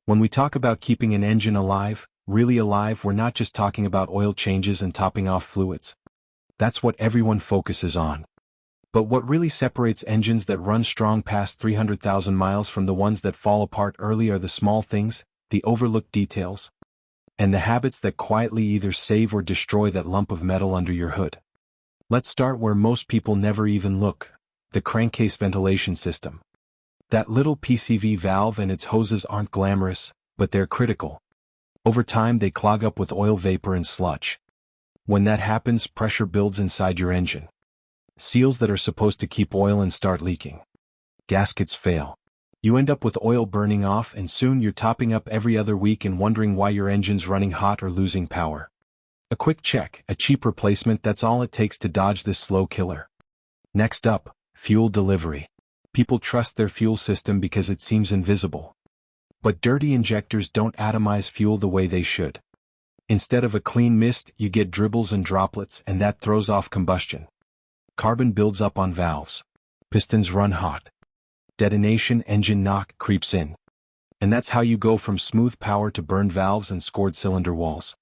When we talk about keeping an engine alive, really alive, we're not just talking about oil changes and topping off fluids. That's what everyone focuses on. But what really separates engines that run strong past 300,000 miles from the ones that fall apart early are the small things, the overlooked details, and the habits that quietly either save or destroy that lump of metal under your hood. Let's start where most people never even look: the crankcase ventilation system. That little PCV valve and its hoses aren't glamorous, but they're critical. Over time they clog up with oil vapor and sludge. When that happens, pressure builds inside your engine. Seals that are supposed to keep oil in start leaking. Gaskets fail. You end up with oil burning off, and soon you're topping up every other week and wondering why your engine's running hot or losing power. A quick check, a cheap replacement, that's all it takes to dodge this slow killer. Next up, fuel delivery. People trust their fuel system because it seems invisible. But dirty injectors don't atomize fuel the way they should. Instead of a clean mist, you get dribbles and droplets, and that throws off combustion. Carbon builds up on valves. Pistons run hot. Detonation, engine knock creeps in. And that's how you go from smooth power to burned valves and scored cylinder walls.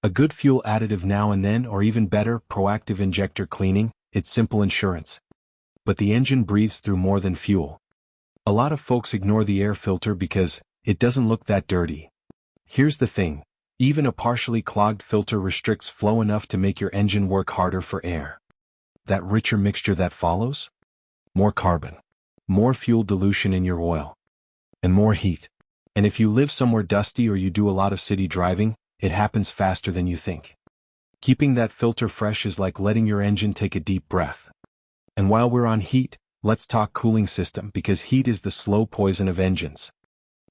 A good fuel additive now and then, or even better, proactive injector cleaning, it's simple insurance. But the engine breathes through more than fuel. A lot of folks ignore the air filter because it doesn't look that dirty. Here's the thing: even a partially clogged filter restricts flow enough to make your engine work harder for air. That richer mixture that follows? More carbon, more fuel dilution in your oil, and more heat. And if you live somewhere dusty or you do a lot of city driving, it happens faster than you think. Keeping that filter fresh is like letting your engine take a deep breath. And while we're on heat, let's talk cooling system, because heat is the slow poison of engines.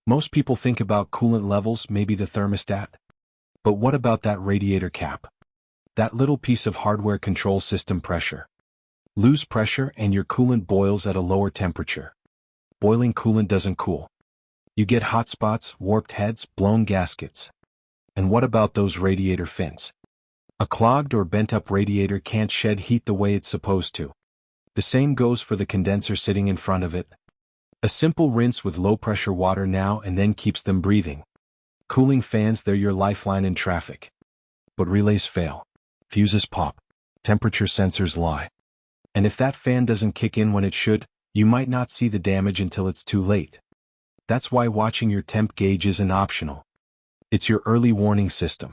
Most people think about coolant levels, maybe the thermostat. But what about that radiator cap? That little piece of hardware control system pressure. Lose pressure and your coolant boils at a lower temperature. Boiling coolant doesn't cool. You get hot spots, warped heads, blown gaskets. And what about those radiator fins? A clogged or bent-up radiator can't shed heat the way it's supposed to. The same goes for the condenser sitting in front of it. A simple rinse with low-pressure water now and then keeps them breathing. Cooling fans, they're your lifeline in traffic. But relays fail. Fuses pop. Temperature sensors lie. And if that fan doesn't kick in when it should, you might not see the damage until it's too late. That's why watching your temp gauge isn't optional. It's your early warning system.